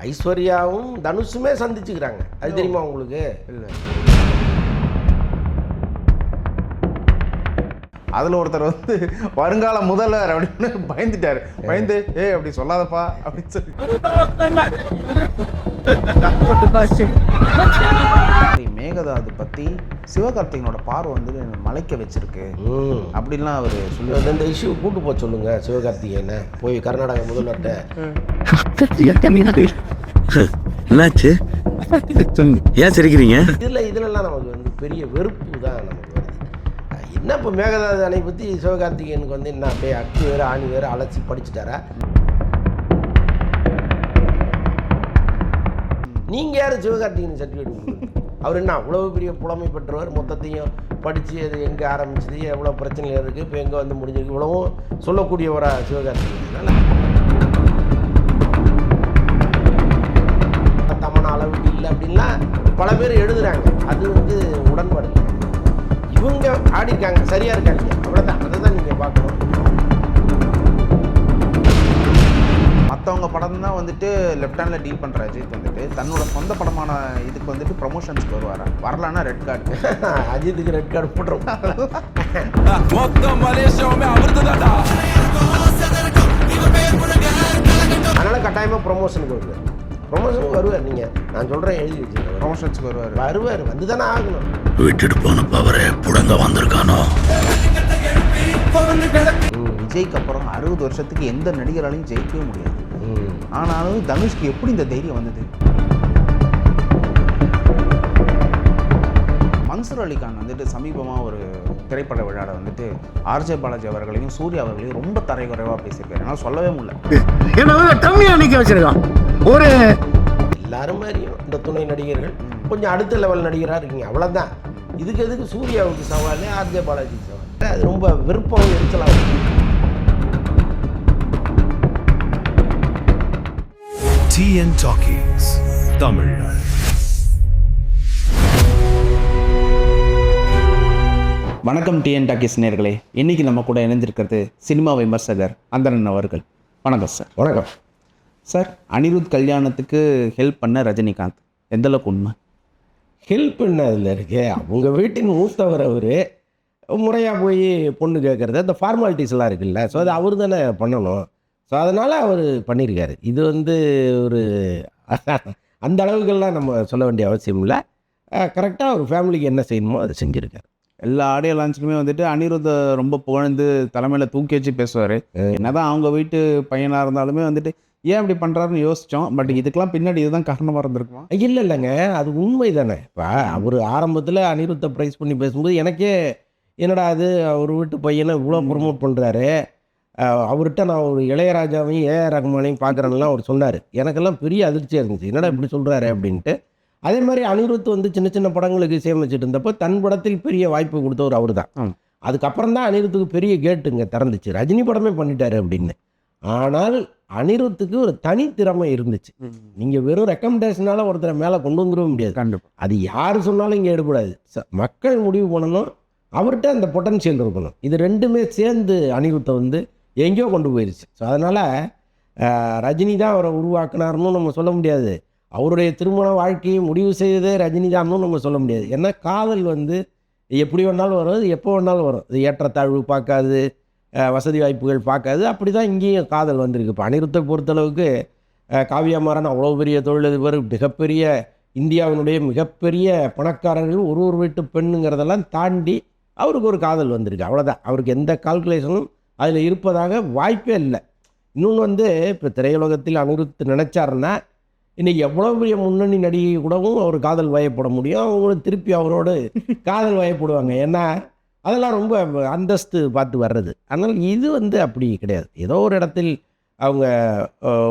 ஐஸ்வர்யாவும் தனுஷுமே சந்திச்சுக்கிறாங்க. அது தெரியுமா உங்களுக்கு? இல்லை. அதில் ஒருத்தர் வந்து வருங்கால முதல்வர் அப்படின்னு பயந்துட்டார். பயந்து அப்படி சொல்லாதப்பா அப்படின்னு சொல்லி மேகதாது பற்றி சிவகார்த்திகனோட பார்வை வந்து மலைக்க வச்சிருக்கு அப்படின்லாம் அவர் சொல்லி இந்த இஷ்யூ கூட்டு போக சொல்லுங்க. சிவகார்த்திகேயனை போய் கர்நாடக முதல்வர்கிட்ட என்னாச்சு, ஏன் சிரிக்கிறீங்க? இதுலலாம் நமக்கு வந்து பெரிய வெறுப்பு தான் நமக்கு வருது. என்ன இப்போ மேகதாது அணை பற்றி சிவகார்த்திகேயனுக்கு வந்து என்ன அப்படியே அக்கு வேறு ஆணி வேறு அலசி படிச்சுட்டாரா? நீங்கள் யார் சிவகார்த்திகேயன் சர்டிஃபிகேட் கொடுக்குறது? அவர் என்ன அவ்வளோ பெரிய புலமை பெற்றவர், மொத்தத்தையும் படித்து அது எங்கே ஆரம்பிச்சது, எவ்வளோ பிரச்சனைகள் இருக்குது, இப்போ எங்கே வந்து முடிஞ்சிருக்கு, இவ்வளவும் சொல்லக்கூடியவரா சிவகார்த்திகேயன்? தமன அளவுக்கு இல்லை அப்படின்லாம் பல பேர் எழுதுகிறாங்க. அது வந்து உடன்பாடு. இவங்க ஆடிருக்காங்க, சரியாக இருக்காங்க, அவ்வளோதான். அதை தான் நீங்கள் பார்க்கணும். மற்றவங்க படம் தான் வந்துட்டு லெஃப்ட் ஹேண்டில் டீல் பண்ணுற அஜித் வந்துட்டு தன்னோட சொந்த படமான இதுக்கு வந்துட்டு ப்ரமோஷன்ஸ்க்கு வருவாரா? வரலான்னா ரெட் கார்டு. அஜித்துக்கு ரெட் கார்டு போட்டுரும். அதனால் கட்டாயமாக ப்ரொமோஷனுக்கு வருவார். ப்ரொமோஷனுக்கு வருவார். நீங்கள் நான் சொல்கிறேன், எழுதி வச்சுருக்கேன். ப்ரமோஷன்ஸ்க்கு வருவார் வந்து தானே ஆகணும். விட்டுட்டு போன பவரே புடங்க வந்திருக்கானோ. விஜய்க்கு அப்புறம் 60 வருஷத்துக்கு எந்த நடிகராலையும் ஜெயிக்கவே முடியாது. ஆனாலும் தனுஷ்க்கு எப்படி இந்த தைரியம் வந்தது? மன்சூர் அலிகான் வந்துட்டு சமீபமாக ஒரு திரைப்பட விழாவில் வந்துட்டு ஆர்ஜே பாலாஜி அவர்களையும் சூர்யா அவர்களையும் ரொம்ப தரைக்குறைவாக பேசியிருக்காரு. என்னால் சொல்லவே முடியல. கம்மியாக நிற்க வச்சிருக்கான். ஒரு எல்லாரும் மாதிரியும் இந்த துணை நடிகர்கள் கொஞ்சம் அடுத்த லெவல் நடிகராக இருக்கீங்க, அவ்வளோதான். இதுக்கு எதுக்கு சூர்யாவுக்கு சவால், ஆர்ஜே பாலாஜிக்கு சவால்? அது ரொம்ப விருப்பம் எரிச்சலாக இருக்கு. TN Talkies Tamil. வணக்கம் டிஎன் டாக்கீஸ் நேயர்களே. இன்னைக்கு நம்ம கூட இணைஞ்சிருக்கிறது சினிமா விமர்சகர் அந்தரன் அவர்கள். வணக்கம் சார். வணக்கம் சார். அனிருத் கல்யாணத்துக்கு ஹெல்ப் பண்ண ரஜினிகாந்த் எந்தளவுக்கு உண்மை? ஹெல்ப் என்ன அதில் இருக்கு? அவங்க வீட்டின் மூத்தவர் அவர் முறையாக போய் பொண்ணு கேட்குறது, அந்த ஃபார்மாலிட்டிஸ்லாம் இருக்குல்ல, ஸோ அது அவர் தானே பண்ணணும். ஸோ அதனால் அவர் பண்ணியிருக்காரு. இது வந்து ஒரு அந்த அளவுக்கெல்லாம் நம்ம சொல்ல வேண்டிய அவசியம் இல்லை. கரெக்டாக ஒரு ஃபேமிலிக்கு என்ன செய்யணுமோ அதை செஞ்சுருக்காரு. எல்லா ஆடியோ லான்ச்லையுமே வந்துட்டு அனிருத்தை ரொம்ப புகழ்ந்து தலைமையில் தூக்கி வச்சு பேசுவார். என்னதான் அவங்க வீட்டு பையனாக இருந்தாலுமே வந்துட்டு ஏன் இப்படி பண்ணுறாருன்னு யோசித்தோம். பட் இதுக்கெல்லாம் பின்னாடி இதுதான் காரணமாக இருந்திருக்குமா? இல்லைங்க, அது உண்மை தானே. இப்போ அவர் ஆரம்பத்தில் அனிருத்தை ப்ரைஸ் பண்ணி பேசும்போது எனக்கே என்னடா அது அவர் வீட்டு பையனை இவ்வளோ ப்ரொமோட் பண்ணுறாரு, அவர்கிட்ட நான் ஒரு இளையராஜாவையும் ஏஆர் ரஹ்மானையும் பார்க்குறேன்லாம் அவர் சொன்னார். எனக்கெல்லாம் பெரிய அதிர்ச்சியாக இருந்துச்சு, என்னடா இப்படி சொல்கிறாரு அப்படின்ட்டு. அதே மாதிரி அனிருத் வந்து சின்ன சின்ன படங்களுக்கு இசையமைச்சிட்டு இருந்தப்போ தன் படத்தில் பெரிய வாய்ப்பு கொடுத்தவர் அவர் தான். அதுக்கப்புறம் தான் அனிருத்துக்கு பெரிய கேட்டுங்க திறந்துச்சு, ரஜினி படமே பண்ணிட்டாரு அப்படின்னு. ஆனால் அனிருத்துக்கு ஒரு தனித்திறமை இருந்துச்சு. நீங்கள் வெறும் ரெக்கமெண்டேஷனால் ஒருத்தரை மேலே கொண்டு வந்துடவே முடியாது. கண்டிப்பாக அது யார் சொன்னாலும் இங்கே எடுக்கூடாது. மக்கள் முடிவு பண்ணணும், அவர்கிட்ட அந்த பொட்டன்ஷியல் இருக்கணும். இது ரெண்டுமே சேர்ந்து அனிருத்தை வந்து எங்கேயோ கொண்டு போயிடுச்சு. ஸோ அதனால் ரஜினி தான் அவரை உருவாக்குனார்னு நம்ம சொல்ல முடியாது. அவருடைய திருமண வாழ்க்கையை முடிவு செய்ததே ரஜினி தான்னு நம்ம சொல்ல முடியாது. ஏன்னா காதல் வந்து எப்படி வேணாலும் வரும், அது எப்போ வேணாலும் வரும். அது ஏற்றத்தாழ்வு பார்க்காது, வசதி வாய்ப்புகள் பார்க்காது. அப்படி தான் இங்கேயும் காதல் வந்திருக்கு. இப்போ அனிருத்தை பொறுத்தளவுக்கு காவியா மாறன் அவ்வளோ பெரிய தொழிலதிபர், மிகப்பெரிய இந்தியாவினுடைய மிகப்பெரிய பணக்காரர்கள், ஒரு வீட்டு பெண்ணுங்கிறதெல்லாம் தாண்டி அவருக்கு ஒரு காதல் வந்திருக்கு, அவ்வளோதான். அவருக்கு எந்த கால்குலேஷனும் அதில் இருப்பதாக வாய்ப்பே இல்லை. இன்னொன்று வந்து இப்போ திரையுலகத்தில் அனிருத் நினச்சாருன்னா இன்றைக்கி எவ்வளோ பெரிய முன்னணி நடிகை கூடவும் அவர் காதல் வயப்பட முடியும். அவங்களும் திருப்பி அவரோடு காதல் வயப்படுவாங்க. ஏன்னா அதெல்லாம் ரொம்ப அந்தஸ்து பார்த்து வர்றது. அதனால் இது வந்து அப்படி கிடையாது. ஏதோ ஒரு இடத்தில் அவங்க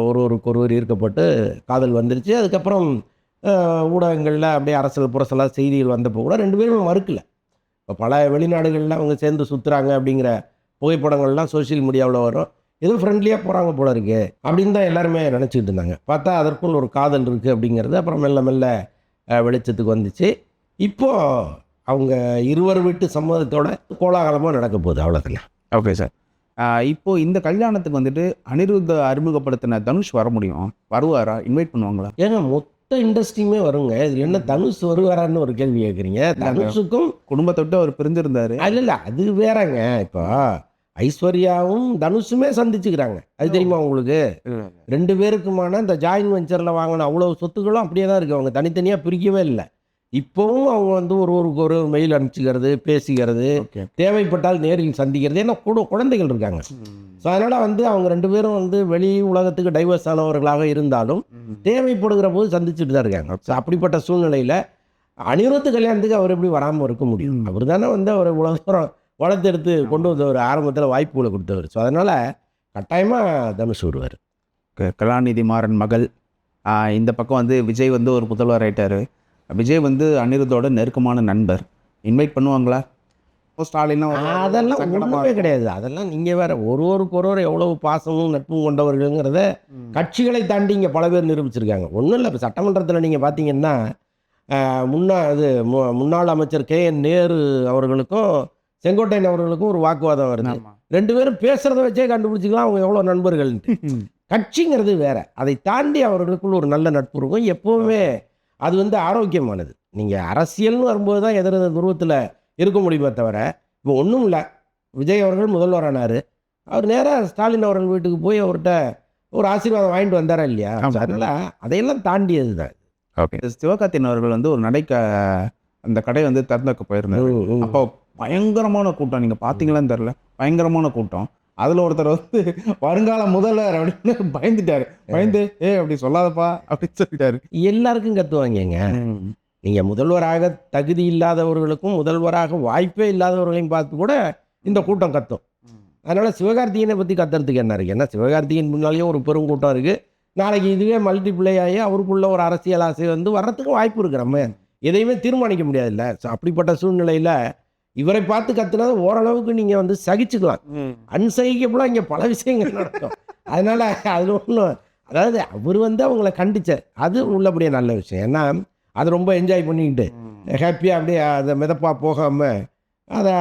ஒருவருக்கு ஈர்க்கப்பட்டு காதல் வந்துருச்சு. அதுக்கப்புறம் ஊடகங்களில் அப்படியே அரசியல் புரசலாக செய்திகள் வந்தப்போ கூட ரெண்டு பேரும் மறுக்கலை. இப்போ பல வெளிநாடுகளில் அவங்க சேர்ந்து சுற்றுறாங்க அப்படிங்கிற புகைப்படங்கள்லாம் சோஷியல் மீடியாவில் வரும். எதுவும் ஃப்ரெண்ட்லியாக போகிறாங்க போல இருக்குது அப்படின்னு தான் எல்லாருமே நினச்சிக்கிட்டு இருந்தாங்க. பார்த்தா அதற்குள் ஒரு காதல் இருக்குது அப்படிங்கிறது அப்புறம் மெல்ல மெல்ல வெளிச்சத்துக்கு வந்துச்சு. இப்போது அவங்க இருவர் வீட்டு சம்மதத்தோட கோலாகலமாக நடக்க போகுது, அவ்வளோதாங்க. Okay sir. இப்போ இந்த கல்யாணத்துக்கு வந்துட்டு அனிருத்த அறிமுகப்படுத்தின தனுஷ் வர முடியும், வருவாரா, இன்வைட் பண்ணுவாங்களா? ஏங்க மொத்த இண்டஸ்ட்ரியுமே வருங்க. இது என்ன தனுஷ் வருவாரான்னு ஒரு கேள்வி கேட்குறீங்க. தனுஷுக்கும் குடும்பத்தை விட்டு அவர் பிரிஞ்சிருந்தாரு. இல்ல அது வேறங்க. இப்போ ஐஸ்வர்யாவும் தனுஷுமே சந்திச்சுக்கிறாங்க. அது தெரியுமா உங்களுக்கு? 2 பேருக்குமான இந்த ஜாயின் வெஞ்சரில் வாங்கின அவ்வளோ சொத்துக்களும் அப்படியே தான் இருக்குது. அவங்க தனித்தனியாக பிரிக்கவே இல்லை. இப்போவும் அவங்க வந்து ஒருவருக்கு ஒரு மெயில் அனுப்பிச்சிக்கிறது, பேசிக்கிறது, தேவைப்பட்டால் நேரில் சந்திக்கிறது. ஏன்னா குழந்தைகள் இருக்காங்க. ஸோ அதனால் வந்து அவங்க 2 பேரும் வந்து வெளி உலகத்துக்கு டைவர்ஸ் ஆனவர்களாக இருந்தாலும் தேவைப்படுகிற போது சந்திச்சுட்டு தான் இருக்காங்க. ஸோ அப்படிப்பட்ட சூழ்நிலையில் அனிருத் கல்யாணத்துக்கு அவர் எப்படி வராமல் இருக்க முடியும்? அவர் தானே வந்து அவர் உலகம் வளர்த்தெடுத்து கொண்டு வந்தவர், ஆரம்பத்தில் வாய்ப்புகளை கொடுத்தவர். ஸோ அதனால் கட்டாயமாக தனுஷ் வருவார். கலாநிதி மாறன் மகள். இந்த பக்கம் வந்து விஜய் வந்து ஒரு முதல்வர் ஆயிட்டாரு. விஜய் வந்து அனிருத்தோட நெருக்கமான நண்பர். இன்வைட் பண்ணுவாங்களா? ஸ்டாலின் அதெல்லாம் ஒன்றுமே கிடையாது. அதெல்லாம் நீங்கள் வேறு ஒருவருக்கு ஒருவர் எவ்வளவு பாசமும் நட்பும் கொண்டவர்கள்ங்கிறத கட்சிகளை தாண்டி இங்கே பல பேர் நிரூபிச்சிருக்காங்க. ஒன்றும் இல்லை, இப்போ சட்டமன்றத்தில் நீங்கள் பார்த்தீங்கன்னா முன்னாள் அமைச்சர் KN நேரு அவர்களுக்கும் செங்கோட்டையன் அவர்களுக்கும் ஒரு வாக்குவாதம் வருது. 2 பேரும் பேசுகிறத வச்சே கண்டுபிடிச்சிக்கலாம் அவங்க எவ்வளோ நண்பர்கள்ன்ட்டு. கட்சிங்கிறது வேற, அதை தாண்டி அவர்களுக்குள்ள ஒரு நல்ல நட்பு இருக்கும். எப்போவுமே அது வந்து ஆரோக்கியமானது. நீங்கள் அரசியல்னு வரும்போது தான் எதிர துருவத்தில் இருக்க முடியுமே தவிர, இப்போ ஒன்றும் இல்லை. விஜய் அவர்கள் முதல்வரானார். அவர் நேராக ஸ்டாலின் அவர்கள் வீட்டுக்கு போய் அவர்கிட்ட ஒரு ஆசீர்வாதம் வாங்கிட்டு வந்தாரா இல்லையா? அதனால் அதையெல்லாம் தாண்டியது தான். ஓகே. சிவகார்த்திகேயன் அவர்கள் வந்து ஒரு அந்த கடை வந்து திறந்துக்க போயிருந்தாரு. அப்போ பயங்கரமான கூட்டம், நீங்கள் பார்த்தீங்களான்னு தெரில, பயங்கரமான கூட்டம். அதில் ஒருத்தர் வந்து வருங்கால முதல்வர் அப்படின்னு பயந்துட்டாரு. பயந்து அப்படி சொல்லாதப்பா அப்படின்னு சொல்லிட்டாரு. எல்லாருக்கும் கத்துவாங்கங்க. நீங்கள் முதல்வராக தகுதி இல்லாதவர்களுக்கும் முதல்வராக வாய்ப்பே இல்லாதவர்களையும் பார்த்து கூட இந்த கூட்டம் கத்தும். அதனால் சிவகார்த்திகேயனை பற்றி கத்துறதுக்கு என்ன இருக்குது? ஏன்னா சிவகார்த்திகேயன் முன்னாலேயே ஒரு பெரும் கூட்டம் இருக்குது. நாளைக்கு இதுவே மல்டிப்ளை ஆகி அவருக்குள்ள ஒரு அரசியல் ஆசை வந்து வர்றதுக்கு வாய்ப்பு இருக்குது. நம்ம எதையுமே தீர்மானிக்க முடியாதுல்ல. ஸோ அப்படிப்பட்ட சூழ்நிலையில் இவரை பார்த்து கத்துனது ஓரளவுக்கு நீங்கள் வந்து சகிச்சுக்கலாம். அன்சகிக்கப்படாக இங்கே பல விஷயங்கள் நடக்கும். அதனால் அதில் ஒன்றும், அதாவது அவர் வந்து அவங்கள கண்டிச்சார், அது உள்ளபடியே நல்ல விஷயம். ஏன்னா அதை ரொம்ப என்ஜாய் பண்ணிக்கிட்டு ஹாப்பியாக அப்படியே அதை மிதப்பாக போகாமல் அதை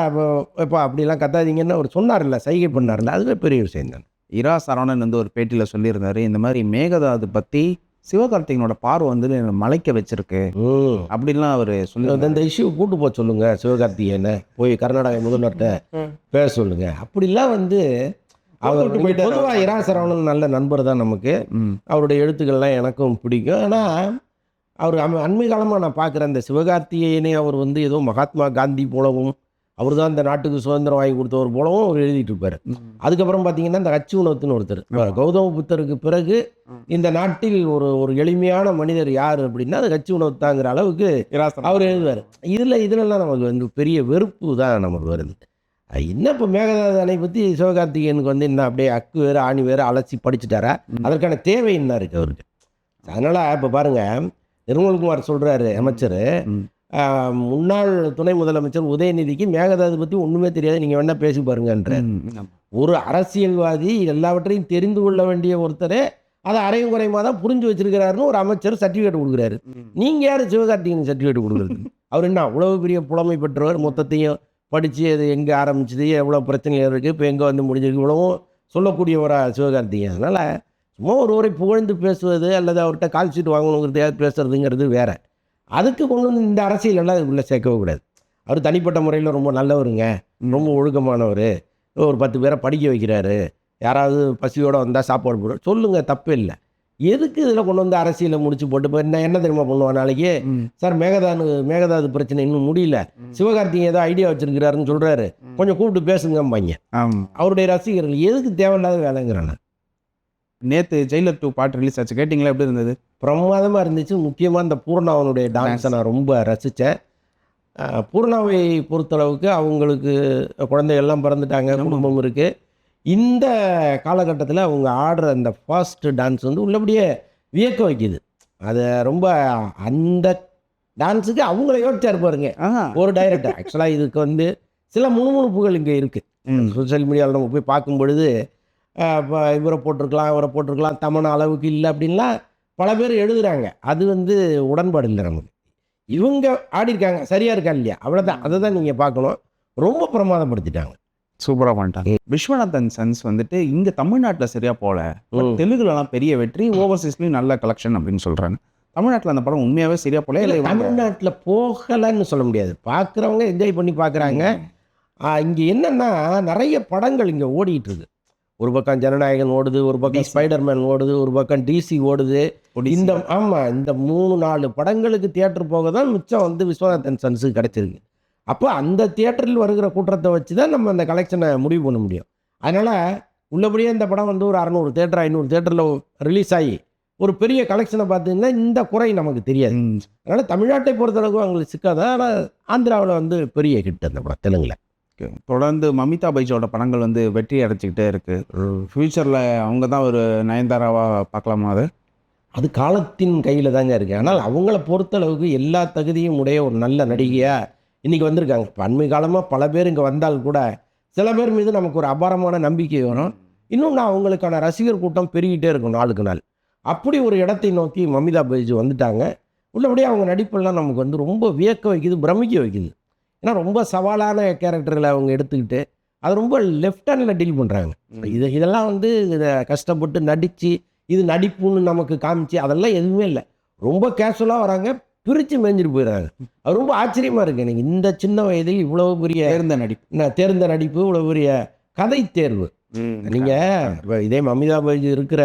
இப்போ அப்படிலாம் கத்தாதீங்கன்னு அவர் சொன்னார்ல, சைகை பண்ணார்ல, அதுவே பெரிய விஷயம் தான். இரா சரவணன் வந்து ஒரு பேட்டியில் சொல்லியிருந்தாரு, இந்த மாதிரி மேகதாது பற்றி சிவகார்த்திகேயனோட பார்வை வந்து மலைக்க வச்சிருக்கு அப்படின்லாம் அவர் சொல்லி. இந்த இஷ்யூ கூட்டு போக சொல்லுங்க, சிவகார்த்திகேயனை போய் கர்நாடக முதல்வர்கிட்ட பேச சொல்லுங்க. அப்படிலாம் வந்து அவர் பொதுவாக இரா சரவணன் நல்ல நண்பர் தான் நமக்கு. அவருடைய எழுத்துக்கள்லாம் எனக்கும் பிடிக்கும். ஆனால் அவர் அண்மை காலமாக நான் பார்க்குறேன், இந்த சிவகார்த்திகேயனை அவர் வந்து ஏதோ மகாத்மா காந்தி போலவும் அவர் தான் இந்த நாட்டுக்கு சுதந்திரம் வாங்கி கொடுத்தவர் போலவும் அவர் எழுதிட்டு இருப்பார். அதுக்கப்புறம் பார்த்தீங்கன்னா இந்த அச்சு உணவத்துன்னு ஒருத்தர், கௌதம புத்தருக்கு பிறகு இந்த நாட்டில் ஒரு எளிமையான மனிதர் யார் அப்படின்னா அது அச்சு உணவத்தாங்கிற அளவுக்கு அவர் எழுதுவார். இதுலலாம் நமக்கு வந்து பெரிய வெறுப்பு தான் நமக்கு வருது. என்ன இப்போ மேகதாது அணை பற்றி சிவகார்த்திகேயனுக்கு வந்து என்ன அப்படியே அக்கு வேறு ஆணி வேறு அலசி படிச்சுட்டாரா? அதற்கான தேவை என்ன இருக்குது அவருக்கு? அதனால் இப்போ பாருங்கள், நிர்மல்குமார் சொல்கிறாரு, அமைச்சர், முன்னாள் துணை முதலமைச்சர் உதயநிதிக்கு மேகதாது பற்றி ஒன்றுமே தெரியாது, நீங்கள் வேணால் பேசி பாருங்கன்ற ஒரு அரசியல்வாதி, எல்லாவற்றையும் தெரிந்து கொள்ள வேண்டிய ஒருத்தர் அதை அரையும் குறையுமா தான் புரிஞ்சு வச்சிருக்கிறாருன்னு ஒரு அமைச்சர் சர்டிஃபிகேட் கொடுக்குறாரு. நீங்கள் யார் சிவகார்த்திகேயன் சர்டிஃபிகேட் கொடுக்குறது? அவர் என்ன அவ்வளோ பெரிய புலமை பெற்றவர், மொத்தத்தையும் படித்து அது எங்கே ஆரம்பிச்சது, எவ்வளோ பிரச்சனைகள் இருக்குது, இப்போ எங்கே வந்து முடிஞ்சிருக்கு, இவ்வளவும் சொல்லக்கூடியவரா சிவகார்த்திகேயன். அதனால் சும்மா ஒருவரை புகழ்ந்து பேசுவது அல்லது அவர்கிட்ட கால் ஷீட் வாங்கணுங்கிறதையாவது பேசுறதுங்கிறது வேற. அதுக்கு கொண்டு வந்து இந்த அரசியல் எல்லாம் இதுக்குள்ளே சேர்க்கவே கூடாது. அவர் தனிப்பட்ட முறையில் ரொம்ப நல்லவருங்க, ரொம்ப ஒழுக்கமானவர், ஒரு 10 பேரை படிக்க வைக்கிறாரு, யாராவது பசியோடு வந்தால் சாப்பாடு போடுற சொல்லுங்கள், தப்பு இல்லை. எதுக்கு இதில் கொண்டு வந்து அரசியலை முடிச்சு போட்டு இப்போ என்ன தெரியுமா பண்ணுவான் நாளைக்கு, சார் மேகதாது பிரச்சனை இன்னும் முடியல, சிவகார்த்திகேயன் ஏதோ ஐடியா வச்சிருக்கிறாருன்னு சொல்கிறாரு, கொஞ்சம் கூப்பிட்டு பேசுங்கம்பாங்க. அவருடைய ரசிகர்கள் எதுக்கு தேவையில்லாத வேலைங்கிறாங்க. நேற்று ஜெயிலர் 2 பாட்டு ரிலீஸ் ஆச்சு, கேட்டிங்களா? எப்படி இருந்தது? பிரமாதமாக இருந்துச்சு. முக்கியமாக இந்த பூர்ணாவனுடைய டான்ஸை நான் ரொம்ப ரசித்தேன். பூர்ணாவை பொறுத்தளவுக்கு அவங்களுக்கு குழந்தைகள்லாம் பிறந்துட்டாங்க, குடும்பம் இருக்குது. இந்த காலகட்டத்தில் அவங்க ஆடுற அந்த ஃபாஸ்ட் டான்ஸ் வந்து உள்ளபடியே வியக்க வைக்குது. அதை ரொம்ப அந்த டான்ஸுக்கு அவங்கள யோசிச்சார் பாருங்க ஒரு டைரக்டர். ஆக்சுவலாக இதுக்கு வந்து சில முணுமுணுப்புகள் இங்கே இருக்குது. சோஷியல் மீடியாவில் நம்ம போய் பார்க்கும் பொழுது இவரை போட்டிருக்கலாம், தமன அளவுக்கு இல்லை அப்படின்லாம் பல பேர் எழுதுகிறாங்க. அது வந்து உடன்பாடு இல்லை நமக்கு. இவங்க ஆடிருக்காங்க, சரியாக இருக்கா இல்லையா, அவ்வளோதான். அதை தான் நீங்கள் பார்க்கணும். ரொம்ப பிரமாதப்படுத்திட்டாங்க. சூப்பராக பண்ணிட்டாங்க. விஸ்வநாதன் சன்ஸ் வந்துட்டு இங்கே தமிழ்நாட்டில் சரியாக போகல, தெலுங்குலலாம் பெரிய வெற்றி, ஓவர்சீஸ்லேயும் நல்ல கலெக்ஷன் அப்படின்னு சொல்கிறாங்க. தமிழ்நாட்டில் அந்த படம் உண்மையாகவே சரியாக போகல, இல்லை தமிழ்நாட்டில் போகலைன்னு சொல்ல முடியாது. பார்க்குறவங்க என்ஜாய் பண்ணி பார்க்குறாங்க. இங்கே என்னென்னா நிறைய படங்கள் இங்கே ஓடிட்டு இருக்கு. ஒரு பக்கம் ஜனநாயகன் ஓடுது, ஒரு பக்கம் ஸ்பைடர்மேன் ஓடுது, ஒரு பக்கம் டிசி ஓடுது. இந்த ஆமாம், இந்த 3-4 படங்களுக்கு தியேட்டர் போக தான் மிச்சம் வந்து விஸ்வநாதன் சன்ஸுக்கு கிடைச்சிருக்கு. அப்போ அந்த தியேட்டரில் வருகிற கூட்டத்தை வச்சு தான் நம்ம அந்த கலெக்ஷனை முடிவு பண்ண முடியும். அதனால் உள்ளபடியே இந்த படம் வந்து ஒரு 600 தேட்டர் 500 தேட்டரில் ரிலீஸ் ஆகி ஒரு பெரிய கலெக்ஷனை பார்த்தீங்கன்னா இந்த குறை நமக்கு தெரியாது. அதனால் தமிழ்நாட்டை பொறுத்தளவுக்கு அவங்களுக்கு சிக்காதான். ஆனால் ஆந்திராவில் வந்து பெரிய ஹிட் அந்த படம் தெலுங்கில். தொடர்ந்து மமிதா பைஜோட படங்கள் வந்து வெற்றி அடைச்சிக்கிட்டே இருக்கு. ஃப்யூச்சரில் அவங்க தான் ஒரு நயன்தாராவாக பார்க்கலாமா? அது காலத்தின் கையில் தாங்க இருக்குது. ஆனால் அவங்கள பொறுத்தளவுக்கு எல்லா தகுதியும் உடைய ஒரு நல்ல நடிகையாக இன்றைக்கி வந்திருக்காங்க. இப்போ அண்மை காலமாக பல பேர் இங்கே வந்தால் கூட சில பேர் மீது நமக்கு ஒரு அபாரமான நம்பிக்கை வரும். இன்னும் அவங்களுக்கான ரசிகர் கூட்டம் பெருகிட்டே இருக்கும் நாளுக்கு நாள். அப்படி ஒரு இடத்தை நோக்கி மமிதா பைஜு வந்துட்டாங்க. உள்ளபடியே அவங்க நடிப்பெல்லாம் நமக்கு வந்து ரொம்ப வியக்க வைக்குது, பிரமிக்க வைக்குது. ஏன்னா ரொம்ப சவாலான கேரக்டர்களை அவங்க எடுத்துக்கிட்டு அது ரொம்ப லெஃப்ட் ஹேண்டில் டீல் பண்ணுறாங்க. இதெல்லாம் வந்து இதை கஷ்டப்பட்டு நடித்து இது நடிப்புன்னு நமக்கு காமிச்சு அதெல்லாம் எதுவுமே இல்லை. ரொம்ப கேஷுவலாக வராங்க, பிரித்து மேய்ஞ்சிட்டு போயிடுறாங்க. அது ரொம்ப ஆச்சரியமாக இருக்குது. எனக்கு இந்த சின்ன வயதில் இவ்வளோ பெரிய தேர்ந்த நடிப்பு, இவ்வளோ பெரிய கதை தேர்வு. நீங்கள் இப்போ இதே மமிதா பைஜு இருக்கிற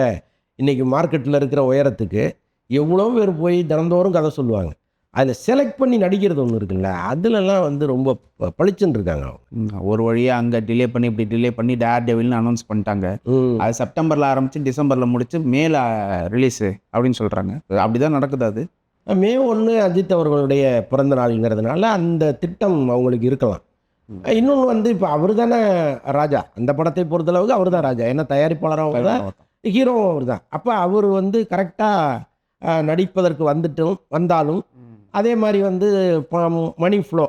இன்றைக்கி மார்க்கெட்டில் இருக்கிற உயரத்துக்கு எவ்வளோ பேர் போய் தினந்தோறும் கதை சொல்லுவாங்க. அதில் செலக்ட் பண்ணி நடிக்கிறது ஒன்று இருக்குல்ல, அதுலலாம் வந்து ரொம்ப பளிச்சுன்னு இருக்காங்க. ஒரு வழியாக அங்கே டிலே பண்ணி இப்படி டிலே பண்ணி டேர் டெவில்னு அனௌன்ஸ் பண்ணிட்டாங்க. அது செப்டம்பரில் ஆரம்பித்து டிசம்பரில் முடித்து மேல ரிலீஸு அப்படின்னு சொல்கிறாங்க. அப்படி தான் நடக்குது. அது மே 1 அஜித் அவர்களுடைய பிறந்த நாளுங்கிறதுனால அந்த திட்டம் அவங்களுக்கு இருக்கலாம். இன்னொன்று வந்து இப்போ அவர் தானே ராஜா, அந்த படத்தை பொறுத்தளவுக்கு அவர் தான் ராஜா. ஏன்னா தயாரிப்பாளரும் அவர் தான், ஹீரோவும் அவர் தான். அப்போ அவர் வந்து கரெக்டாக நடிப்பதற்கு வந்தாலும் அதே மாதிரி வந்து மணி ஃப்ளோ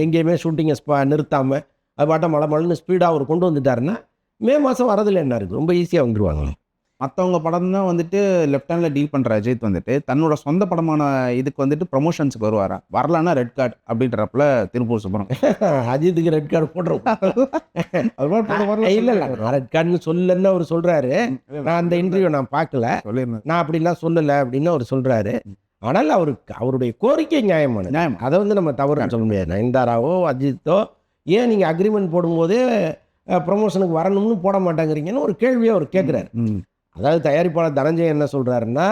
எங்கேயுமே ஷூட்டிங்கை நிறுத்தாமல் அது பாட்ட மழை ஸ்பீடாக அவர் கொண்டு வந்துட்டாருன்னா மே மாதம் வரதில் என்ன இருக்குது, ரொம்ப ஈஸியாக வந்துடுவாங்க. மற்றவங்க படம் தான் வந்துட்டு லெஃப்ட் ஹேண்டில் டீல் பண்ணுற அஜித் வந்துட்டு தன்னோட சொந்த படமான இதுக்கு வந்துட்டு ப்ரொமோஷன்ஸுக்கு வருவாரா, வரலான்னா ரெட் கார்டு அப்படின்றப்பல திருப்பூர் சுப்ரம் அஜித்துக்கு ரெட் கார்டு போடுறோம். இல்லை நான் ரெட் கார்டுன்னு சொல்லன்னு அவர் சொல்கிறாரு. நான் அந்த இன்டர்வியூ நான் பார்க்கல, நான் அப்படிலாம் சொல்லலை அப்படின்னு அவர் சொல்கிறாரு. ஆனால் அவருடைய கோரிக்கை நியாயம். அதை வந்து நம்ம தவறு சொல்ல முடியாது. நயன்தாராவோ அஜித்தோ ஏன் நீங்கள் அக்ரிமெண்ட் போடும்போதே ப்ரொமோஷனுக்கு வரணும்னு போட மாட்டாங்கிறீங்கன்னு ஒரு கேள்வியை அவர் கேட்குறாரு. அதாவது தயாரிப்பாளர் தனஞ்சய் என்ன சொல்கிறாருன்னா,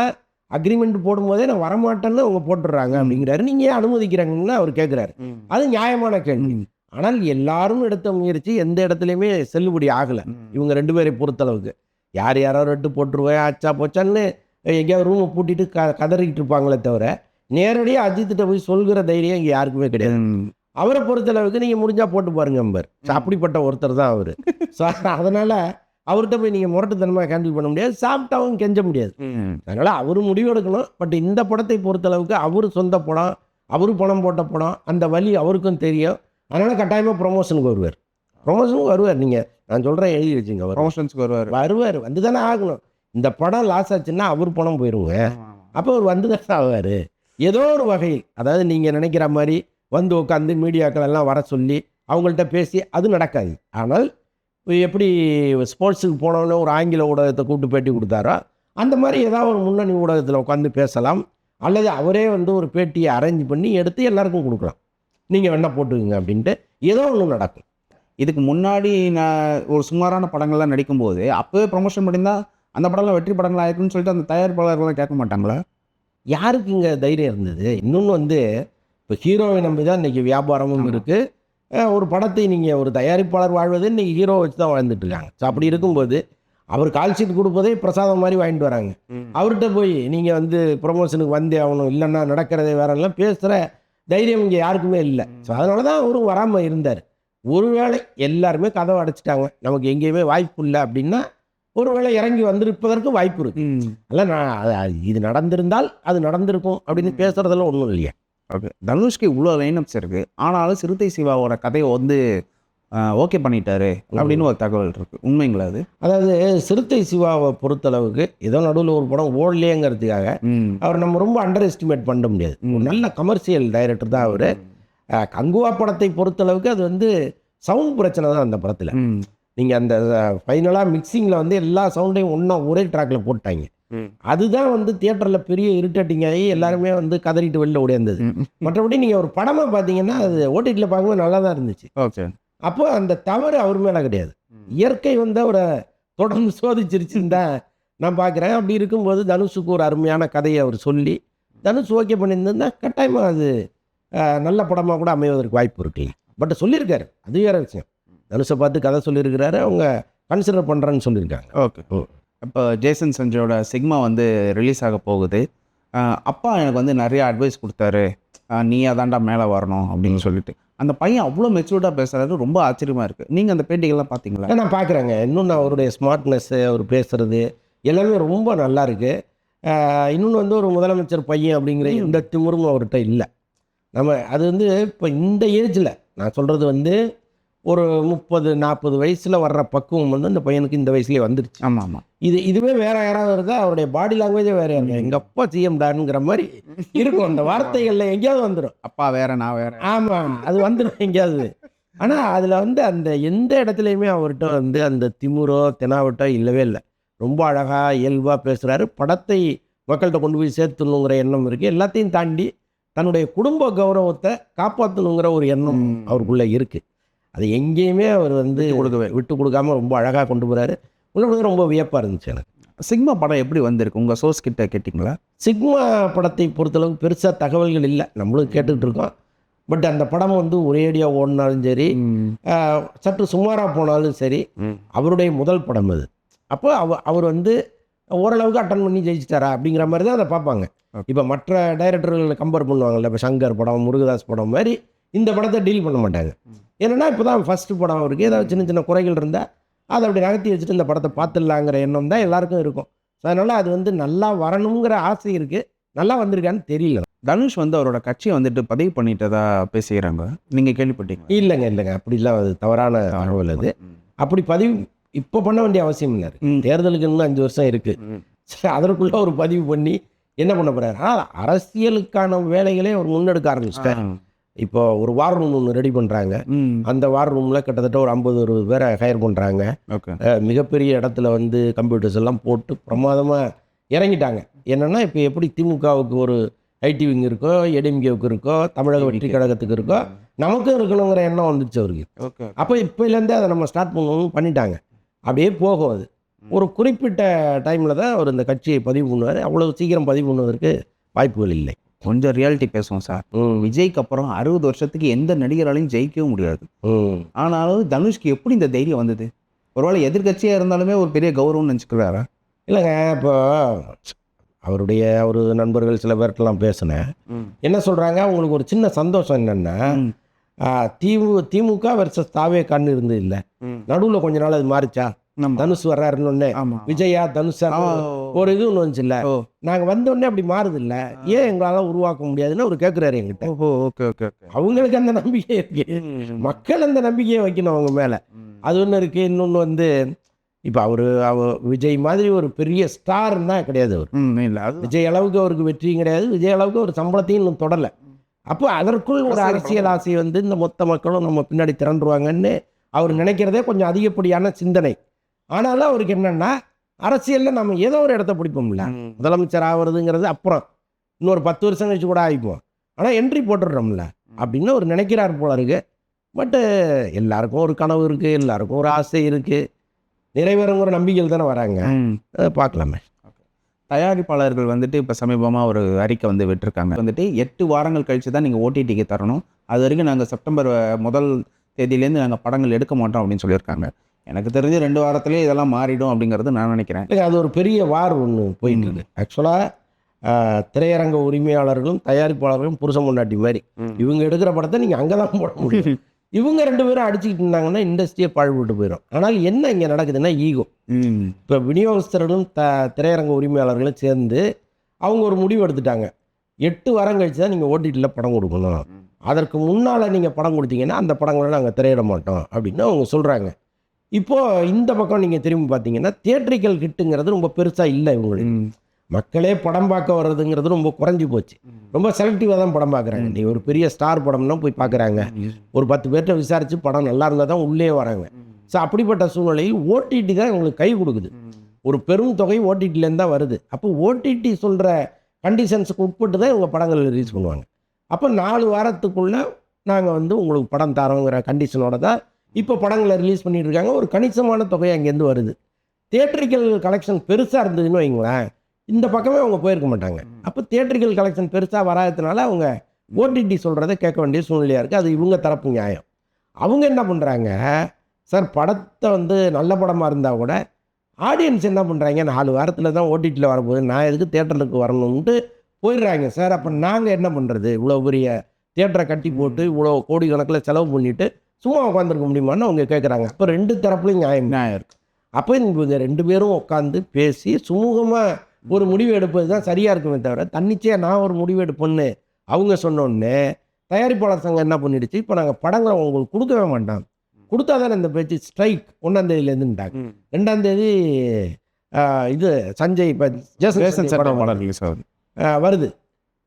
அக்ரிமெண்ட் போடும்போதே நான் வரமாட்டேன்னு அவங்க போட்டுடுறாங்க அப்படிங்கிறாரு. நீங்கள் ஏன் அனுமதிக்கிறாங்கன்னு அவர் கேட்குறாரு. அது நியாயமான கேள்வி. ஆனால் எல்லாரும் எடுத்த முயற்சி எந்த இடத்துலையுமே செல்லுபடி ஆகலை இவங்க 2 பேரை பொறுத்தளவுக்கு. யாரோ ரெட்டு போட்டுருவேன் ஆச்சா போச்சான்னு எங்கேயாவது ரூமை பூட்டிட்டு கதறிக்கிட்டு இருப்பாங்களே தவிர நேரடியாக அஜித்திட்ட போய் சொல்கிற தைரியம் இங்கே யாருக்குமே கிடையாது. அவரை பொறுத்தளவுக்கு நீங்கள் முடிஞ்சால் போட்டு பாருங்க நம்பர். அப்படிப்பட்ட ஒருத்தர் தான் அவர். ஸோ அதனால் அவர்கிட்ட போய் நீங்கள் முரட்டுத்தனமாக ஹேண்டில் பண்ண முடியாது, சாப்பிட்டாவும் கெஞ்ச முடியாது. அதனால் அவர் முடிவெடுக்கணும். பட் இந்த படத்தை பொறுத்தளவுக்கு அவர் சொந்த படம், அவர் பணம் போட்ட படம், அந்த வழி அவருக்கும் தெரியும். அதனால் கட்டாயமாக ப்ரொமோஷனுக்கு வருவார். நீங்கள் நான் சொல்கிறேன் எழுதி வச்சுங்க, ப்ரொமோஷன்ஸுக்கு வருவார் வந்து தானே ஆகணும். இந்த படம் லாஸ் ஆச்சுன்னா அவர் பணம் போயிடுங்க. அப்போ அவர் வந்து தானே ஆவார் ஏதோ ஒரு வகையில். அதாவது நீங்கள் நினைக்கிற மாதிரி வந்து உட்காந்து மீடியாக்கள் எல்லாம் வர சொல்லி அவங்கள்ட்ட பேசி அது நடக்காது. ஆனால் எப்படி ஸ்போர்ட்ஸுக்கு போனோன்னு ஒரு ஆங்கில ஊடகத்தை கூப்பிட்டு பேட்டி கொடுத்தாரோ அந்த மாதிரி ஏதாவது ஒரு முன்னணி ஊடகத்தில் உட்காந்து பேசலாம். அல்லது அவரே வந்து ஒரு பேட்டியை அரேஞ்ச் பண்ணி எடுத்து எல்லாருக்கும் கொடுக்கலாம், நீங்கள் வேணா போட்டுக்குங்க அப்படின்ட்டு ஏதோ ஒன்று நடக்கும். இதுக்கு முன்னாடி நான் ஒரு சுமாரான படங்கள்லாம் நடிக்கும்போது அப்போவே ப்ரொமோஷன் பண்ணியிருந்தால் அந்த படம்லாம் வெற்றி படங்களாக இருக்குன்னு சொல்லிட்டு அந்த தயாரிப்பாளர்கள்லாம் கேட்க மாட்டாங்களா? யாருக்கு இங்கே தைரியம் இருந்தது? இன்னொன்று வந்து இப்போ ஹீரோவை நம்பி தான் இன்றைக்கி வியாபாரமும் இருக்குது. ஒரு படத்தை நீங்கள் ஒரு தயாரிப்பாளர் வாழ்வது இன்றைக்கி ஹீரோவை வச்சு தான் வாழ்ந்துட்டு இருக்காங்க. ஸோ அப்படி இருக்கும்போது அவர் கால் ஷீட் கொடுப்பதே பிரசாதம் மாதிரி வாங்கிட்டு வராங்க. அவர்கிட்ட போய் நீங்கள் வந்து ப்ரொமோஷனுக்கு வந்தே ஆகணும், இல்லைன்னா நடக்கிறதே வேறெல்லாம் பேசுகிற தைரியம் இங்கே யாருக்குமே இல்லை. ஸோ அதனால தான் அவரும் வராமல் இருந்தார். ஒருவேளை எல்லாருமே கதவை அடைச்சிட்டாங்க, நமக்கு எங்கேயுமே வாய்ப்பு இல்லை அப்படின்னா ஒருவேளை இறங்கி வந்திருப்பதற்கு வாய்ப்பு இருக்கு. அல்ல நான் இது நடந்திருந்தால் அது நடந்திருக்கும் அப்படின்னு பேசுறதெல்லாம் ஒன்றும் இல்லையா. ஓகே, தனுஷ்க்கு இவ்வளோ லைனப்ஸ் இருக்குது, ஆனாலும் சிறுத்தை சிவாவோட கதையை வந்து ஓகே பண்ணிட்டாரு அப்படின்னு ஒரு தகவல் இருக்குது. உண்மைங்களா அது? அதாவது சிறுத்தை சிவாவை பொறுத்தளவுக்கு ஏதோ நடுவில் ஒரு படம் ஓடலையேங்கிறதுக்காக அவர் நம்ம ரொம்ப அண்டர் எஸ்டிமேட் பண்ண முடியாது. ஒரு நல்ல கமர்ஷியல் டைரக்டர் தான் அவர். கங்குவா படத்தை பொறுத்தளவுக்கு அது வந்து சவுண்ட் பிரச்சனை தான் அந்த படத்தில். நீங்கள் அந்த ஃபைனலாக மிக்சிங்கில் வந்து எல்லா சவுண்டையும் ஒன்றா ஒரே ட்ராக்கில் போட்டாங்க. அதுதான் வந்து தியேட்டரில் பெரிய இரிட்டேட்டிங் ஆகி எல்லாருமே வந்து கதறிட்டு வெளில ஓடியாந்தது. மற்றபடி நீங்கள் ஒரு படமாக பார்த்தீங்கன்னா அது ஓடிடியில் பார்க்கும்போது நல்லா தான் இருந்துச்சு. ஓகே. அப்போ அந்த தவறு அவர் மேலே கிடையாது, இயற்கை வந்து அவரை தொடர்ந்து சோதிச்சிருச்சுன்னு தான் நான் பார்க்குறேன். அப்படி இருக்கும்போது தனுஷுக்கு ஒரு அருமையான கதையை அவர் சொல்லி தனுஷ் ஓகே பண்ணியிருந்தா கட்டாயமாக அது நல்ல படமாக கூட அமைவதற்கு வாய்ப்பு இருக்குல்ல. பட் சொல்லியிருக்காரு, அது வேறு விஷயம். தனுஷை பார்த்து கதை சொல்லியிருக்கிறாரு, அவங்க கன்சிடர் பண்ணுறேன்னு சொல்லியிருக்காங்க. ஓகே. இப்போ ஜேசன் சஞ்சயோட சிக்மா வந்து ரிலீஸ் ஆக போகுது. அப்பா எனக்கு வந்து நிறைய அட்வைஸ் கொடுத்தாரு, நீ அதான்டா மேலே வரணும் அப்படின்னு சொல்லிட்டு. அந்த பையன் அவ்வளோ மெச்சூர்டாக பேசுகிறாரு, ரொம்ப ஆச்சரியமாக இருக்குது. நீங்கள் அந்த பேட்டிகள்லாம் பார்த்தீங்களா? நான் பார்க்குறேங்க. இன்னொன்று அவருடைய ஸ்மார்ட்னஸ்ஸு, அவர் பேசுகிறது எல்லாமே ரொம்ப நல்லா இருக்குது. இன்னொன்று வந்து ஒரு முதலமைச்சர் பையன் அப்படிங்கிற எந்த திமிரும் அவர்கிட்ட இல்லை. நம்ம அது வந்து இப்போ இந்த ஏஜில் நான் சொல்கிறது வந்து ஒரு 30-40 வயசில் வர்ற பக்குவம் வந்து அந்த பையனுக்கு இந்த வயசுலேயே வந்துருச்சு. ஆமாம் ஆமாம். இதுவே வேறு யாராவது இருந்தால் அவருடைய பாடி லாங்குவேஜே வேறு யாருங்க, எங்கள் அப்பா சிஎம் டானுங்கிற மாதிரி இருக்கும். அந்த வார்த்தைகளில் எங்கேயாவது வந்துடும், அப்பா வேற நான் வேற. ஆமாம், அது வந்துடும் எங்கேயாவது. ஆனால் அதில் வந்து அந்த எந்த இடத்துலையுமே அவர்கிட்ட வந்து அந்த திமுறோ தெனாவட்டோ இல்லவே இல்லை. ரொம்ப அழகாக இயல்பாக பேசுகிறாரு. படத்தை மக்கள்கிட்ட கொண்டு போய் சேர்த்துணுங்கிற எண்ணம் இருக்குது. எல்லாத்தையும் தாண்டி தன்னுடைய குடும்ப கௌரவத்தை காப்பாற்றணுங்கிற ஒரு எண்ணம் அவருக்குள்ளே இருக்குது. அது எங்கேயுமே அவர் வந்து விட்டு கொடுக்காம ரொம்ப அழகாக கொண்டு போகிறாரு. உங்களுக்கு ரொம்ப வியப்பாக இருந்துச்சு எனக்கு. சிக்மா படம் எப்படி வந்திருக்கு? உங்கள் சோர்ஸ் கிட்ட கேட்டிங்களா? சிக்மா படத்தை பொறுத்தளவுக்கு பெருசாக தகவல்கள் இல்லை, நம்மளும் கேட்டுக்கிட்டு இருக்கோம். பட் அந்த படம் வந்து ஒரேடியாக ஓடினாலும் சரி, சற்று சுமாராக போனாலும் சரி, அவருடைய முதல் படம் அது. அப்போ அவர் வந்து ஓரளவுக்கு அட்டன் பண்ணி ஜெயிச்சிட்டாரா அப்படிங்கிற மாதிரி தான் அதை பார்ப்பாங்க. இப்போ மற்ற டைரக்டர்களை கம்பேர் பண்ணுவாங்கல்ல, இப்போ சங்கர் படம், முருகதாஸ் படம் மாதிரி இந்த படத்தை டீல் பண்ண மாட்டாங்க. ஏன்னா இப்போ தான் ஃபஸ்ட்டு படம் அவருக்கு, ஏதாவது சின்ன சின்ன குறைகள் இருந்தால் அதை அப்படி நகர்த்தி வச்சுட்டு இந்த படத்தை பார்த்துடலாங்கிற எண்ணம் தான் எல்லாருக்கும் இருக்கும். அதனால் அது வந்து நல்லா வரணுங்கிற ஆசை இருக்குது. நல்லா வந்திருக்கான்னு தெரியல. தனுஷ் வந்து அவரோட கட்சியை வந்துட்டு பதிவு பண்ணிட்டதா பேசுகிறாங்க, நீங்கள் கேள்விப்பட்டீங்க? இல்லைங்க, அப்படிலாம் அது தவறான தகவல். அது அப்படி பதிவு இப்போ பண்ண வேண்டிய அவசியம் இல்லை. தேர்தலுக்கு இன்னும் 5 வருஷம் இருக்குது. சரி, அதற்குள்ளே ஒரு பதிவு பண்ணி என்ன பண்ண போகிறாரு? ஆனால் அரசியலுக்கான வேலைகளே அவர் முன்னெடுக்க ஆரம்பிச்சிட்டார். இப்போ ஒரு வார் ரூம் ஒன்று ரெடி பண்ணுறாங்க. அந்த வார் ரூமில் கிட்டத்தட்ட ஒரு 50-60 பேரை ஹையர் பண்ணுறாங்க. மிகப்பெரிய இடத்துல வந்து கம்ப்யூட்டர்ஸ் எல்லாம் போட்டு பிரமாதமாக இறங்கிட்டாங்க. என்னென்னா இப்போ எப்படி திமுகவுக்கு ஒரு ஐடி விங் இருக்கோ, ஏடிஎம்கேவுக்கு இருக்கோ, தமிழக வெற்றி கழகத்துக்கு இருக்கோ, நமக்கும் இருக்கணுங்கிற எண்ணம் வந்துச்சு அவருக்கு. அப்போ இப்போலேருந்தே அதை நம்ம ஸ்டார்ட் பண்ணணும்னு பண்ணிட்டாங்க. அப்படியே போகும். அது ஒரு குறிப்பிட்ட டைமில் தான் அவர் இந்த கட்சியை பதிவு பண்ணுவார். அவ்வளோ சீக்கிரம் பதிவு பண்ணுவதற்கு வாய்ப்புகள் இல்லை. கொஞ்சம் ரியாலிட்டி பேசுவோம் சார். விஜய்க்கு அப்புறம் 60 வருஷத்துக்கு எந்த நடிகராலையும் ஜெயிக்கவும் முடியாது. ஆனாலும் தனுஷ்க்கு எப்படி இந்த தைரியம் வந்தது? ஒருவேளை எதிர்கட்சியாக இருந்தாலுமே ஒரு பெரிய கௌரவம்னு நினச்சிக்கிறாரா? இல்லைங்க, இப்போ அவருடைய ஒரு நண்பர்கள் சில பேர்கிட்டலாம் பேசினேன். என்ன சொல்கிறாங்க, அவங்களுக்கு ஒரு சின்ன சந்தோஷம் என்னென்னா, திமுக வெர்சஸ் தாவேகான்னு இருந்தது இல்லை, நடுவில் கொஞ்ச நாள் அது மாறிச்சா, தனுஷ் வர்றாருன்னு விஜயா தனுஷா ஒரு இது ஒன்று வந்துச்சு இல்லை, நாங்கள் வந்தோடனே அப்படி மாறுது இல்லை, ஏன் எங்களால் உருவாக்க முடியாதுன்னு அவர் கேட்குறாரு எங்கிட்ட. அவங்களுக்கு அந்த நம்பிக்கை இருக்கு, மக்கள் அந்த நம்பிக்கையை வைக்கணும் அவங்க மேலே. அது ஒன்று இருக்குது. இன்னொன்று வந்து இப்போ அவர் விஜய் மாதிரி ஒரு பெரிய ஸ்டார்னா கிடையாது. அவர் விஜய் அளவுக்கு அவருக்கு வெற்றியும் கிடையாது, விஜய் அளவுக்கு ஒரு சம்பளத்தையும் இன்னும் தொடலை. அப்போ அதற்குள் ஒரு அரசியல் ஆசை வந்து இந்த மொத்த மக்களும் நம்ம பின்னாடி திரண்டுருவாங்கன்னு அவர் நினைக்கிறதே கொஞ்சம் அதிகப்படியான சிந்தனை. ஆனாலும் அவருக்கு என்னென்னா, அரசியலில் நம்ம ஏதோ ஒரு இடத்த பிடிப்போம்ல, முதலமைச்சர் ஆகிறதுங்கிறது அப்புறம் இன்னொரு 10 வருஷம் கழிச்சு கூட ஆகிப்போம். ஆனால் என்ட்ரி போட்டுடுறோம்ல அப்படின்னு அவர் நினைக்கிறார் போல இருக்கு. பட்டு எல்லாருக்கும் ஒரு கனவு இருக்குது, எல்லாருக்கும் ஒரு ஆசை இருக்குது, நிறைவேறுங்கிற நம்பிக்கையில் தானே வராங்க. பார்க்கலாமே. தயாரிப்பாளர்கள் வந்துட்டு இப்போ சமீபமாக ஒரு அறிக்கை வந்து விட்டுருக்காங்க. வந்துட்டு 8 வாரங்கள் கழித்து தான் நீங்கள் ஓடிடிக்கு தரணும், அது வரைக்கும் நாங்கள் செப்டம்பர் 1 தேதியிலேருந்து நாங்கள் படங்கள் எடுக்க மாட்டோம் அப்படின்னு சொல்லியிருக்காங்க. எனக்கு தெரிஞ்சு 2 வாரத்துலேயே இதெல்லாம் மாறிடும் அப்படிங்கிறது நான் நினைக்கிறேன். அது ஒரு பெரிய வார் ஒன்று போயிட்டு இருக்கு. ஆக்சுவலாக திரையரங்க உரிமையாளர்களும் தயாரிப்பாளர்களும் புருஷன் பொண்டாட்டி மாதிரி, இவங்க எடுக்கிற படத்தை நீங்கள் அங்கே தான் போட முடியும். இவங்க 2 பேரும் அடிச்சுக்கிட்டு இருந்தாங்கன்னா இண்டஸ்ட்ரியை பாழ்பட்டு போயிடும். ஆனால் என்ன இங்கே நடக்குதுன்னா ஈகோ. இப்போ விநியோகஸ்தர்களும் திரையரங்க உரிமையாளர்களும் சேர்ந்து அவங்க ஒரு முடிவு எடுத்துட்டாங்க, 8 வாரம் கழிச்சு தான் நீங்கள் ஓடிடியில் படம் கொடுக்கணும், அதற்கு முன்னால் நீங்கள் படம் கொடுத்தீங்கன்னா அந்த படங்களை நாங்கள் திரையிட மாட்டோம் அப்படின்னு அவங்க சொல்கிறாங்க. இப்போது இந்த பக்கம் நீங்கள் திரும்பி பார்த்தீங்கன்னா தியேட்ரிக்கல் ஹிட்டுங்கிறது ரொம்ப பெருசாக இல்லை. இவங்களுக்கு மக்களே படம் பார்க்க வர்றதுங்கிறது ரொம்ப குறைஞ்சி போச்சு. ரொம்ப செலக்டிவாக தான் படம் பார்க்குறாங்க. நீ ஒரு பெரிய ஸ்டார் படம்னா போய் பார்க்குறாங்க. ஒரு 10 பேர்கிட்ட விசாரித்து படம் நல்லா இருந்தால் தான் உள்ளே வராங்க. ஸோ அப்படிப்பட்ட சூழ்நிலையில் ஓடிடி தான் இவங்களுக்கு கை கொடுக்குது. ஒரு பெரும் தொகை ஓடிடிலேருந்து தான் வருது. அப்போ ஓடிடி சொல்கிற கண்டிஷன்ஸுக்கு உட்பட்டு தான் இவங்க படங்கள் ரிலீஸ் பண்ணுவாங்க. அப்போ 4 வாரத்துக்குள்ளே நாங்கள் வந்து உங்களுக்கு படம் தரோங்கிற கண்டிஷனோட தான் இப்போ படங்களை ரிலீஸ் பண்ணிட்டு இருக்காங்க. ஒரு கணிசமான தொகை அங்கேருந்து வருது. தியேட்டரிக்கல் கலெக்ஷன் பெருசாக இருந்ததுன்னு வைங்களேன், இந்த பக்கமே அவங்க போயிருக்க மாட்டாங்க. அப்போ தியேட்டரிக்கல் கலெக்ஷன் பெருசாக வராததுனால அவங்க ஓடிடி சொல்கிறத கேட்க வேண்டிய சூழ்நிலையாக இருக்குது. அது இவங்க தரப்பு நியாயம். அவங்க என்ன பண்ணுறாங்க, சார் படத்தை வந்து நல்ல படமாக இருந்தால் கூட ஆடியன்ஸ் என்ன பண்ணுறாங்க, 4 வாரத்தில் தான் ஓடிடியில் வரப்போகுது, நான் எதுக்கு தியேட்டருக்கு வரணும்ன்ட்டு போயிடுறாங்க. சார் அப்போ நாங்கள் என்ன பண்ணுறது, இவ்வளோ பெரிய தியேட்டரை கட்டி போட்டு இவ்வளோ கோடி கணக்கில் செலவு பண்ணிவிட்டு சும்மா உட்காந்துருக்க முடியுமான்னு அவங்க கேட்குறாங்க. அப்போ 2 தரப்புலையும் நியாயம் இருக்குது. அப்போ இவங்க 2 பேரும் உட்காந்து பேசி சுமூகமாக ஒரு முடிவு எடுப்பது தான் சரியாக இருக்குமே தவிர, தன்னிச்சையாக நான் ஒரு முடிவு எடுப்பேன்னு அவங்க சொன்னோடனே தயாரிப்பாளர் சங்கம் என்ன பண்ணிடுச்சு, இப்போ நாங்கள் படங்களை உங்களுக்கு கொடுக்கவே மாட்டோம், கொடுத்தா தானே இந்த பேச்சு, ஸ்ட்ரைக் 1ஆம் தேதியிலேருந்துட்டாங்க. 2ஆம் தேதி இது சஞ்சய் இப்போ ஜேசன் படம் ரிலீஸ் ஆகுது வருது.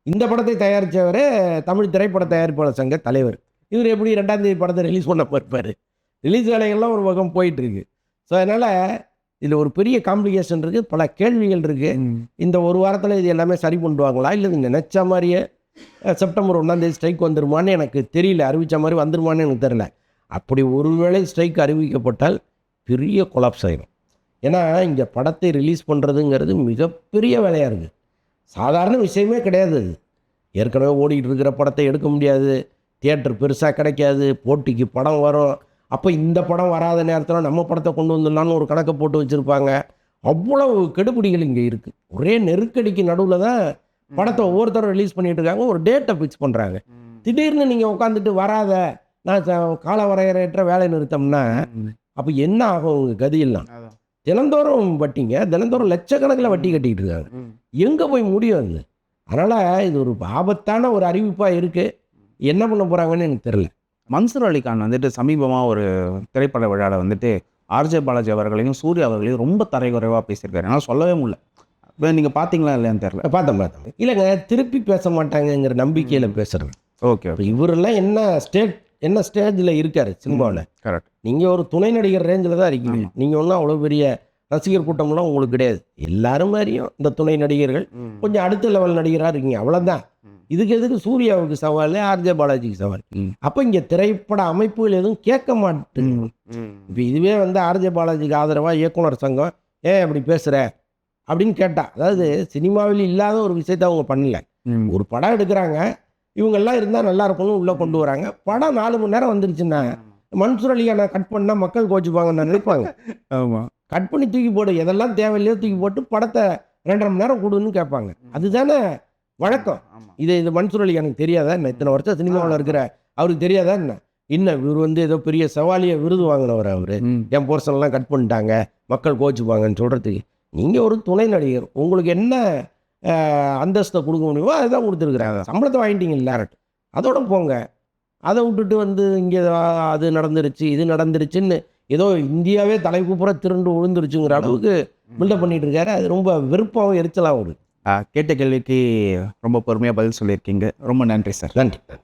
இந்த படத்தை தயாரித்தவரே தமிழ் திரைப்பட தயாரிப்பாளர் சங்க தலைவர். இவர் எப்படி 2ஆம் தேதி படத்தை ரிலீஸ் பண்ண போயிருப்பார். ரிலீஸ் வேலைகள்லாம் ஒரு பக்கம் போயிட்டுருக்கு. ஸோ அதனால் இதில் ஒரு பெரிய காம்ப்ளிகேஷன் இருக்குது, பல கேள்விகள் இருக்குது. இந்த ஒரு வாரத்தில் இது எல்லாமே சரி பண்ணுவாங்களா, இல்லை இது நினச்ச மாதிரியே செப்டம்பர் 1ஆம் தேதி ஸ்ட்ரைக் வந்துருமான்னு எனக்கு தெரியல, அறிவித்த மாதிரி வந்துருமான்னு எனக்கு தெரியல. அப்படி ஒருவேளை ஸ்ட்ரைக் அறிவிக்கப்பட்டால் பெரிய கொலாப்ஸ் ஆகிடும். ஏன்னா இங்கே படத்தை ரிலீஸ் பண்ணுறதுங்கிறது மிகப்பெரிய வேலையாக இருக்குது, சாதாரண விஷயமே கிடையாது. அது ஏற்கனவே ஓடிக்கிட்டு இருக்கிற படத்தை எடுக்க முடியாது, தியேட்டர் பெருசாக கிடைக்காது, போட்டிக்கு படம் வரும். அப்போ இந்த படம் வராத நேரத்தில் நம்ம படத்தை கொண்டு வந்துடலான்னு ஒரு கணக்கை போட்டு வச்சுருப்பாங்க. அவ்வளவு கெடுபிடிகள் இங்கே இருக்குது. ஒரே நெருக்கடிக்கு நடுவில் தான் படத்தை ஒவ்வொருத்தரும் ரிலீஸ் பண்ணிகிட்டு இருக்காங்க. ஒரு டேட்டை ஃபிக்ஸ் பண்ணுறாங்க. திடீர்னு நீங்கள் உட்காந்துட்டு வராத, நான் கால வரையறையற்ற வேலை நிறுத்தம்னா அப்போ என்ன ஆகும் உங்கள் கதியெல்லாம்? தினந்தோறும் வட்டிங்க, தினந்தோறும் லட்சக்கணக்கில் வட்டி கட்டிக்கிட்டு இருக்காங்க. எங்கே போய் முடியும் அது? அதனால் இது ஒரு ஆபத்தான ஒரு அறிவிப்பாக இருக்குது. என்ன பண்ண போகிறாங்கன்னு எனக்கு தெரியல. மன்சூர் அலிகான் வந்துட்டு சமீபமாக ஒரு திரைப்பட விழாவில் வந்துட்டு ஆர்ஜே பாலாஜி அவர்களையும் சூர்யா அவர்களையும் ரொம்ப தரைக்குறைவாக பேசியிருக்காரு. ஆனால் சொல்லவே முடியல. இப்போ நீங்கள் பார்த்தீங்களா இல்லையான்னு தெரியல. பார்த்தேன். இல்லைங்க, திருப்பி பேச மாட்டாங்கங்கிற நம்பிக்கையில் பேசுகிறேன். ஓகே. இப்போ இவரெல்லாம் என்ன ஸ்டேஜில் இருக்கார் சினிமாவில்? கரெக்ட். நீங்கள் ஒரு துணை நடிகர் ரேஞ்சில் தான் இருக்கீங்க. நீங்கள் ஒன்றும் அவ்வளோ பெரிய ரசிகர் கூட்டம்லாம் உங்களுக்கு கிடையாது. எல்லாரும் மாதிரியும் இந்த துணை நடிகர்கள் கொஞ்சம் அடுத்த லெவல் நடிகராக இருக்கீங்க, அவ்வளோதான். இதுக்கு எதுக்கு சூர்யாவுக்கு சவால், ஆர்ஜே பாலாஜிக்கு சவால்? அப்போ இங்கே திரைப்பட அமைப்புகள் எதுவும் கேட்க மாட்டேங்குது. இப்போ இதுவே வந்து ஆர்ஜே பாலாஜிக்கு ஆதரவாக இயக்குனர் சங்கம் ஏன் அப்படி பேசுகிற அப்படின்னு கேட்டால், அதாவது சினிமாவில் இல்லாத ஒரு விஷயத்த அவங்க பண்ணல. ஒரு படம் எடுக்கிறாங்க, இவங்கெல்லாம் இருந்தால் நல்லா இருக்கும்னு உள்ளே கொண்டு வராங்க. படம் 4 மணி நேரம் வந்துருச்சுன்னா மன்சூர் அலிகானை கட் பண்ணால் மக்கள் கோச்சுப்பாங்கன்னு நினைப்பாங்க. ஆமாம், கட் பண்ணி தூக்கி போடு, எதெல்லாம் தேவையில்லையோ தூக்கி போட்டு படத்தை 2.5 மணி நேரம் கொடுன்னு கேட்பாங்க. அதுதானே வழக்கம். இது மன்சூர் அலிகானுக்கு தெரியாதா என்ன? இத்தனை வருஷம் சினிமாவில் இருக்கிற அவருக்கு தெரியாதா என்ன? இவர் வந்து ஏதோ பெரிய சவாலிய விருது வாங்கினவர். அவர் என் போர்ஷன்லாம் கட் பண்ணிட்டாங்க, மக்கள் கோச்சுப்பாங்கன்னு சொல்கிறதுக்கு. நீங்கள் ஒரு துணை நடிகர், உங்களுக்கு என்ன அந்தஸ்தை கொடுக்க முடியுமோ அதுதான் கொடுத்துருக்குறாங்க. சம்பளத்தை வாங்கிட்டீங்க இல்லை, அதோட போங்க. அதை விட்டுட்டு வந்து இங்கே அது நடந்துருச்சு இது நடந்துருச்சுன்னு ஏதோ இந்தியாவே தலைப்புற திருண்டு விழுந்துருச்சுங்கிற அளவுக்கு பில்டப் பண்ணிட்டு இருக்காரு. அது ரொம்ப வெறுப்பாகவும் எரிச்சலாகவும் இருக்குது. கேட்ட கேள்விக்கு ரொம்ப பொறுமையாக பதில் சொல்லியிருக்கீங்க. ரொம்ப நன்றி சார். நன்றி.